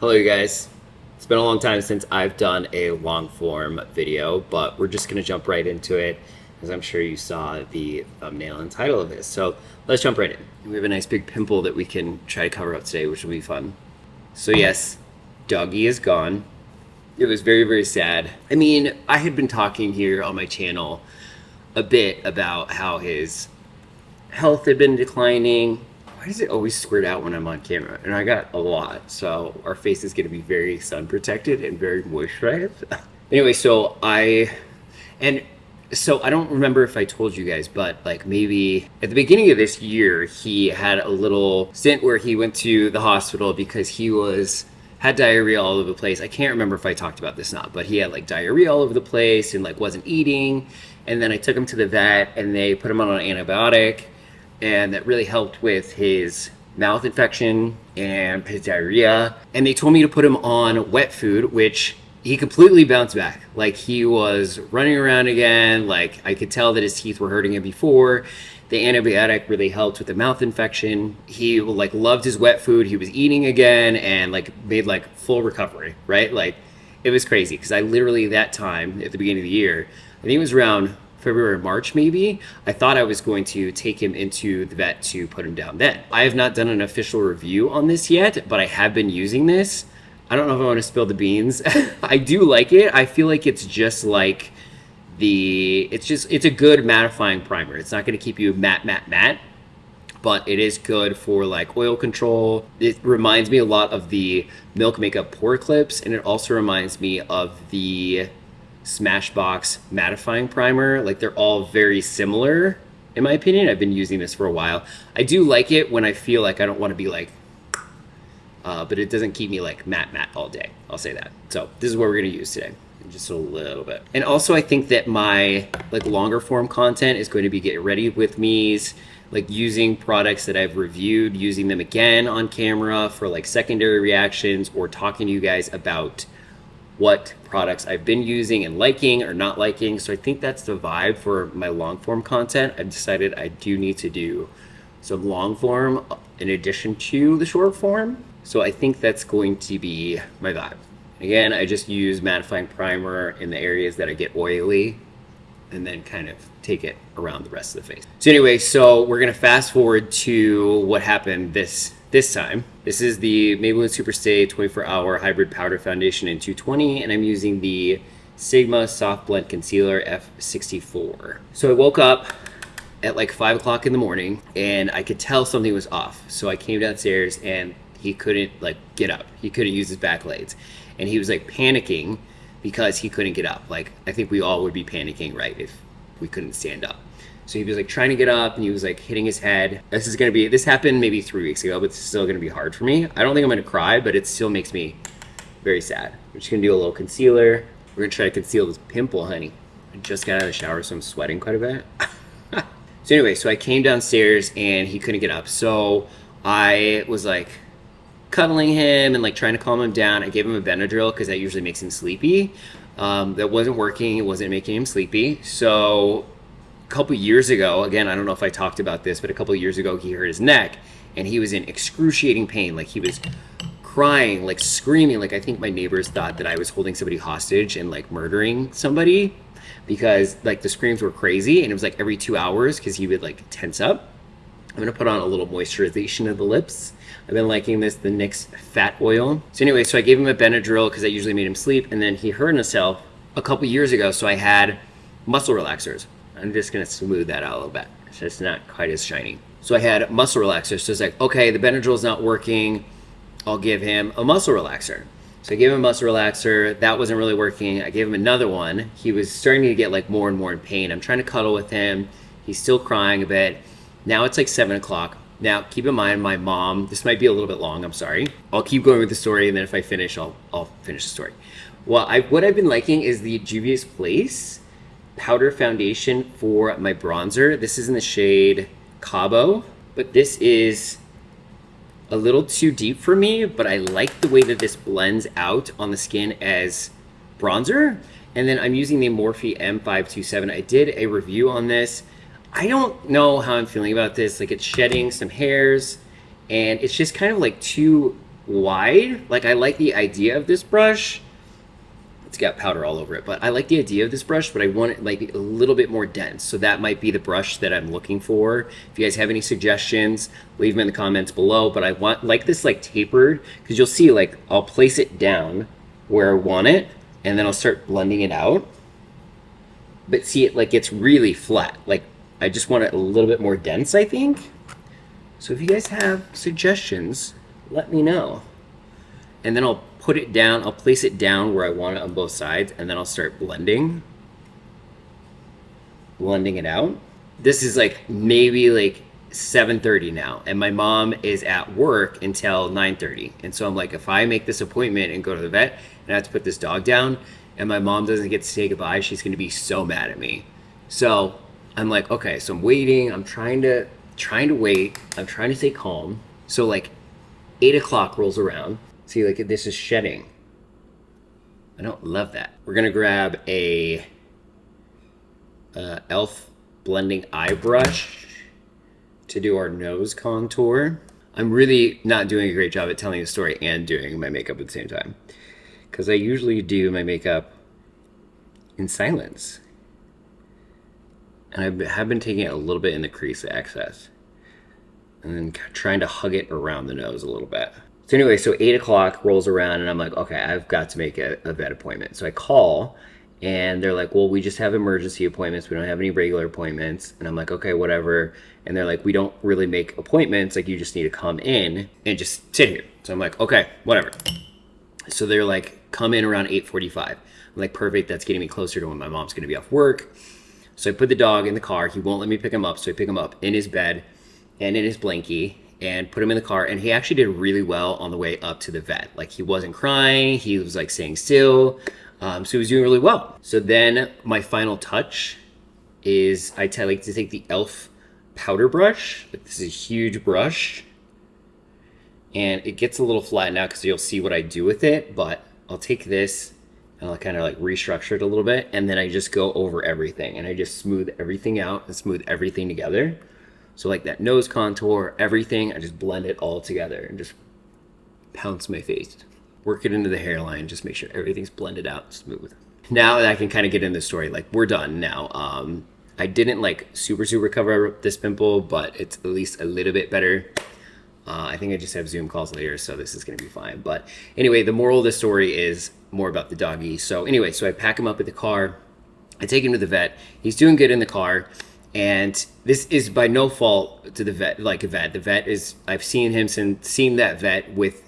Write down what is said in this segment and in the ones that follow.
Hello, you guys. It's been a long time since I've done a long form video, but we're just going to jump right into it as I'm sure you saw the thumbnail and title of this. So let's jump right in. We have a nice big pimple that we can try to cover up today, which will be fun. So, yes, doggy is gone. It was very, very sad. I mean, I had been talking here on my channel a bit about how his health had been declining. Why does it always squirt out when I'm on camera? And I got a lot, so our face is going to be very sun protected and very moisturized. Anyway, so I don't remember if I told you guys, but like maybe at the beginning of this year, he had a little stint where he went to the hospital because he had diarrhea all over the place. I can't remember if I talked about this or not, but he had like diarrhea all over the place and like wasn't eating. And then I took him to the vet and they put him on an antibiotic, and that really helped with his mouth infection and his diarrhea. And they told me to put him on wet food, which he completely bounced back. Like he was running around again. Like I could tell that his teeth were hurting him before. The antibiotic really helped with the mouth infection. He like loved his wet food. He was eating again and like made like full recovery, right? Like it was crazy because I literally that time at the beginning of the year, I think it was around February, March maybe, I thought I was going to take him into the vet to put him down then. I have not done an official review on this yet, but I have been using this. I don't know if I want to spill the beans. I do like it. I feel like it's just like it's a good mattifying primer. It's not going to keep you matte, but it is good for like oil control. It reminds me a lot of the Milk Makeup Pore Clips, and it also reminds me of the Smashbox mattifying primer. Like they're all very similar in my opinion. I've been using this for a while. I do like it when I feel like I don't want to be like but it doesn't keep me like matte all day, I'll say that. So this is what we're going to use today, just a little bit. And also I think that my like longer form content is going to be get ready with me's, like using products that I've reviewed, using them again on camera for like secondary reactions, or talking to you guys about what products I've been using and liking or not liking. So I think that's the vibe for my long form content. I've decided I do need to do some long form in addition to the short form. So I think that's going to be my vibe. Again, I just use mattifying primer in the areas that I get oily and then kind of take it around the rest of the face. So anyway, so we're gonna fast forward to what happened this time. This is the Maybelline Superstay 24-Hour Hybrid Powder Foundation in 220, and I'm using the Sigma Soft Blend Concealer F64. So I woke up at like 5 o'clock in the morning and I could tell something was off. So I came downstairs and he couldn't like get up. He couldn't use his back legs. And he was like panicking because he couldn't get up. Like I think we all would be panicking, right, if we couldn't stand up. So he was like trying to get up and he was like hitting his head. This happened maybe 3 weeks ago, but it's still gonna be hard for me. I don't think I'm gonna cry, but it still makes me very sad. We're just gonna do a little concealer. We're gonna try to conceal this pimple, honey. I just got out of the shower, so I'm sweating quite a bit. So anyway, so I came downstairs and he couldn't get up. So I was like cuddling him and like trying to calm him down. I gave him a Benadryl because that usually makes him sleepy. That wasn't working. It wasn't making him sleepy. So a couple years ago, again, I don't know if I talked about this, but a couple years ago he hurt his neck and he was in excruciating pain. Like he was crying, like screaming. Like I think my neighbors thought that I was holding somebody hostage and like murdering somebody, because like the screams were crazy and it was like every 2 hours because he would like tense up. I'm gonna put on a little moisturization of the lips. I've been liking the NYX Fat Oil. So anyway, so I gave him a Benadryl because that usually made him sleep, and then he hurt himself a couple years ago, so I had muscle relaxers. I'm just gonna smooth that out a little bit so it's not quite as shiny. So I had muscle relaxers, so it's like, okay, the Benadryl's not working, I'll give him a muscle relaxer. So I gave him a muscle relaxer, that wasn't really working. I gave him another one. He was starting to get like more and more in pain. I'm trying to cuddle with him, he's still crying a bit. Now it's like 7 o'clock. Now, keep in mind, my mom, this might be a little bit long, I'm sorry. I'll keep going with the story, and then if I finish, I'll finish the story. Well, what I've been liking is the Juvia's Place powder foundation for my bronzer. This is in the shade Cabo, but this is a little too deep for me, but I like the way that this blends out on the skin as bronzer. And then I'm using the Morphe M527. I did a review on this. I don't know how I'm feeling about this. Like it's shedding some hairs and it's just kind of like too wide. Like I like the idea of this brush. It's got powder all over it, but I like the idea of this brush, but I want it like a little bit more dense. So that might be the brush that I'm looking for. If you guys have any suggestions, leave them in the comments below. But I want like this like tapered, because you'll see like I'll place it down where I want it, and then I'll start blending it out. But see, it like it's really flat. Like I just want it a little bit more dense, I think. So if you guys have suggestions, let me know. And then I'll put it down, I'll place it down where I want it on both sides, and then I'll start blending it out. This is like maybe like 7:30 now, and my mom is at work until 9:30. And so I'm like, if I make this appointment and go to the vet and I have to put this dog down and my mom doesn't get to say goodbye, she's gonna be so mad at me. So I'm like, okay, so I'm waiting, I'm trying to wait, I'm trying to stay calm. So like 8 o'clock rolls around. See, like this is shedding. I don't love that. We're gonna grab a e.l.f. blending eye brush to do our nose contour. I'm really not doing a great job at telling the story and doing my makeup at the same time, because I usually do my makeup in silence. And I have been taking it a little bit in the crease, the excess, and then trying to hug it around the nose a little bit. So anyway, so 8 o'clock rolls around and I'm like, okay, I've got to make a vet appointment. So I call and they're like, well, we just have emergency appointments. We don't have any regular appointments. And I'm like, okay, whatever. And they're like, we don't really make appointments. Like, you just need to come in and just sit here. So I'm like, okay, whatever. So they're like, come in around 8:45. I'm like, perfect. That's getting me closer to when my mom's going to be off work. So I put the dog in the car. He won't let me pick him up. So I pick him up in his bed and in his blankie and put him in the car. And he actually did really well on the way up to the vet. Like, he wasn't crying. He was like staying still. So he was doing really well. So then my final touch is I like to take the e.l.f. powder brush. Like, this is a huge brush. And it gets a little flattened out because you'll see what I do with it. But I'll take this and I'll kind of like restructure it a little bit. And then I just go over everything. And I just smooth everything out and smooth everything together. So like that nose contour, everything, I just blend it all together and just pounce my face. Work it into the hairline, just make sure everything's blended out smooth. Now that I can kind of get in the story, like, we're done now. I didn't like super cover up this pimple, but it's at least a little bit better. I think I just have Zoom calls later, so this is gonna be fine. But anyway, the moral of the story is more about the doggy. So anyway, so I pack him up in the car, I take him to the vet. He's doing good in the car. And this is by no fault to the vet, like a vet. The vet is, I've seen that vet with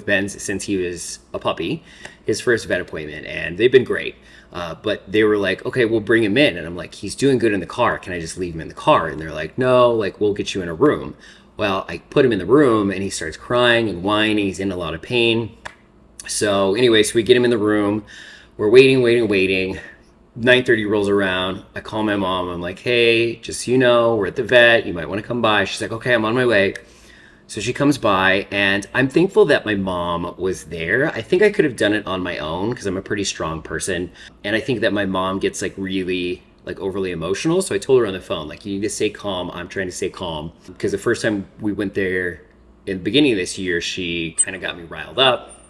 Ben since he was a puppy, his first vet appointment, and they've been great. But they were like, okay, we'll bring him in. And I'm like, he's doing good in the car. Can I just leave him in the car? And they're like, no, like, we'll get you in a room. Well, I put him in the room and he starts crying and whining. He's in a lot of pain. So anyway, so we get him in the room. We're waiting. 9:30 rolls around. I call my mom. I'm like, hey, just so you know, we're at the vet. You might want to come by. She's like, okay, I'm on my way. So she comes by, and I'm thankful that my mom was there. I think I could have done it on my own because I'm a pretty strong person. And I think that my mom gets like really like overly emotional. So I told her on the phone, like, you need to stay calm. I'm trying to stay calm. Because the first time we went there in the beginning of this year, she kind of got me riled up.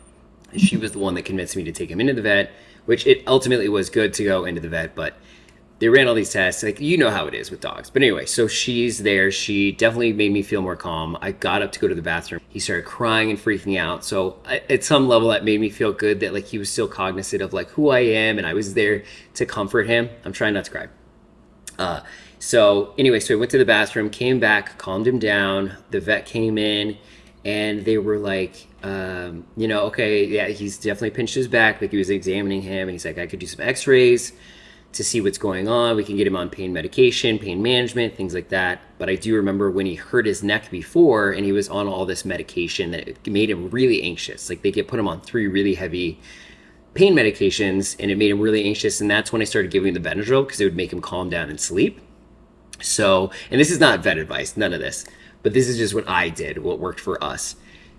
And she was the one that convinced me to take him into the vet, which it ultimately was good to go into the vet, but they ran all these tests. Like, you know how it is with dogs. But anyway, so she's there. She definitely made me feel more calm. I got up to go to the bathroom. He started crying and freaking out. So at some level, that made me feel good that like he was still cognizant of like who I am, and I was there to comfort him. I'm trying not to cry. So anyway, so I went to the bathroom, came back, calmed him down. The vet came in, and they were like, okay, yeah, he's definitely pinched his back. Like, he was examining him, and he's like, I could do some x-rays to see what's going on. We can get him on pain medication, pain management, things like that. But I do remember when he hurt his neck before and he was on all this medication, that it made him really anxious. Like, they could put him on 3 really heavy pain medications, and it made him really anxious. And that's when I started giving him the Benadryl, because it would make him calm down and sleep. So, and this is not vet advice, none of this, but this is just what I did, what worked for us.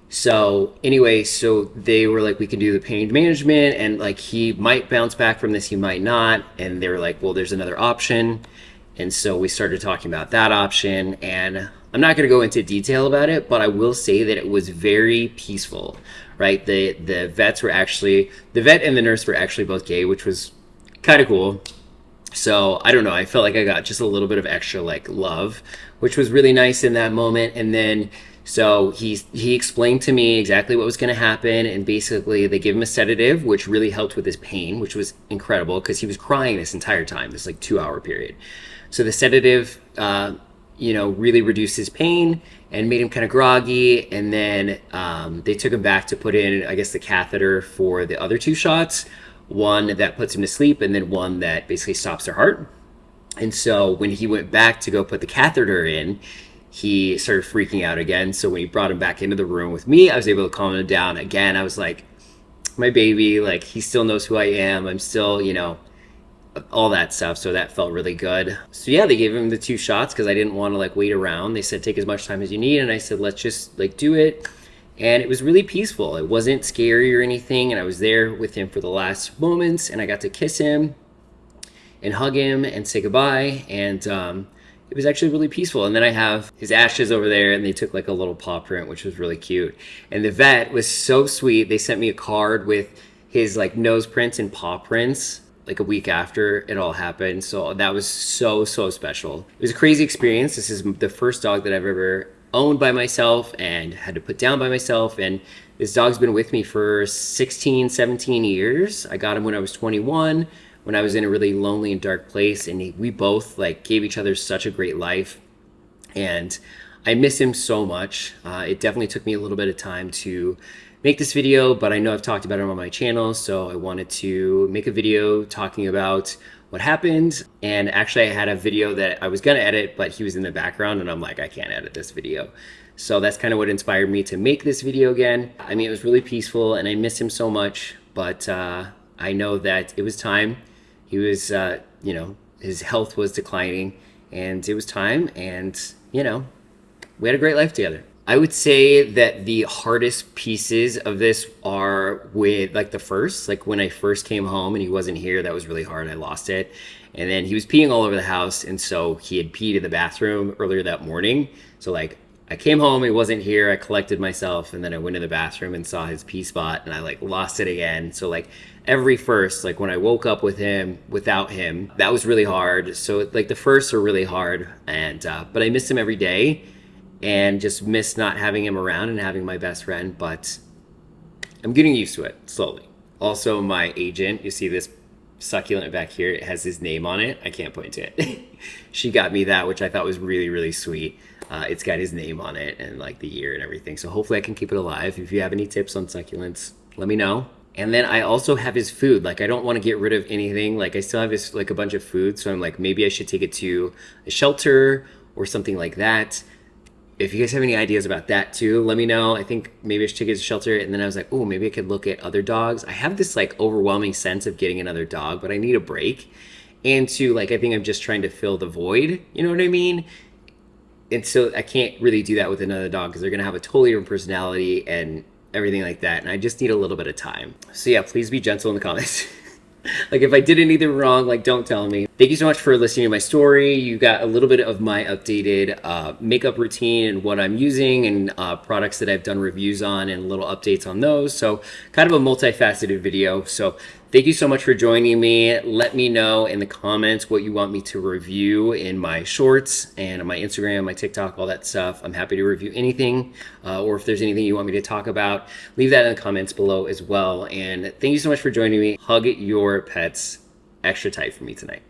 So anyway, so they were like, we can do the pain management, and like, he might bounce back from this, he might not. And they were like, well, there's another option. And so we started talking about that option, and I'm not going to go into detail about it, but I will say that it was very peaceful, right? The vets were actually, the vet and the nurse were actually both gay, which was kind of cool. So I don't know, I felt like I got just a little bit of extra like love, which was really nice in that moment. And then so he explained to me exactly what was going to happen, and basically they gave him a sedative, which really helped with his pain, which was incredible because he was crying this entire time, this like 2 hour period. So the sedative, really reduced his pain and made him kind of groggy. And then they took him back to put in, I guess, the catheter for the other 2 shots, one that puts him to sleep and then one that basically stops their heart. And so when he went back to go put the catheter in, he started freaking out again. So when he brought him back into the room with me, I was able to calm him down again. I was like, my baby, like, he still knows who I am. I'm still, all that stuff. So that felt really good. So yeah, they gave him the 2 shots because I didn't want to like wait around. They said, take as much time as you need. And I said, let's just like do it. And it was really peaceful. It wasn't scary or anything. And I was there with him for the last moments, and I got to kiss him and hug him and say goodbye. And it was actually really peaceful. And then I have his ashes over there, and they took like a little paw print, which was really cute. And the vet was so sweet. They sent me a card with his like nose prints and paw prints like a week after it all happened. So that was so special. It was a crazy experience. This is the first dog that I've ever owned by myself and had to put down by myself. And this dog's been with me for 16, 17 years. I got him when I was 21, when I was in a really lonely and dark place. And we both like gave each other such a great life. And I miss him so much. It definitely took me a little bit of time to make this video, but I know I've talked about it on my channel, so I wanted to make a video talking about what happened. And actually I had a video that I was gonna edit, but he was in the background and I'm like, I can't edit this video. So that's kind of what inspired me to make this video again. I mean, it was really peaceful and I miss him so much, but I know that it was time. He was, his health was declining and it was time, and, we had a great life together. I would say that the hardest pieces of this are with like the first, like when I first came home and he wasn't here, that was really hard. I lost it. And then he was peeing all over the house. And so he had peed in the bathroom earlier that morning. So like I came home, he wasn't here. I collected myself and then I went to the bathroom and saw his pee spot and I like lost it again. So like every first, like when I woke up with him, without him, that was really hard. So like the firsts are really hard. And, but I missed him every day. And just miss not having him around and having my best friend, but I'm getting used to it slowly. Also, my agent, you see this succulent back here, it has his name on it. I can't point to it. She got me that, which I thought was really sweet. It's got his name on it and like the year and everything. So hopefully I can keep it alive. If you have any tips on succulents, let me know. And then I also have his food. Like I don't want to get rid of anything. Like I still have his like a bunch of food. So I'm like, maybe I should take it to a shelter or something like that. If you guys have any ideas about that too, let me know. I think maybe I should take it to shelter. And then I was like, oh, maybe I could look at other dogs. I have this like overwhelming sense of getting another dog, but I need a break. And to like, I think I'm just trying to fill the void. You know what I mean? And so I can't really do that with another dog because they're going to have a totally different personality and everything like that. And I just need a little bit of time. So yeah, please be gentle in the comments. Like if I did anything wrong, like don't tell me. Thank you so much for listening to my story. You got a little bit of my updated makeup routine and what I'm using and products that I've done reviews on and little updates on those. So kind of a multifaceted video. So thank you so much for joining me. Let me know in the comments what you want me to review in my shorts and on my Instagram, my TikTok, all that stuff. I'm happy to review anything, or if there's anything you want me to talk about, leave that in the comments below as well. And thank you so much for joining me. Hug your pets extra tight for me tonight.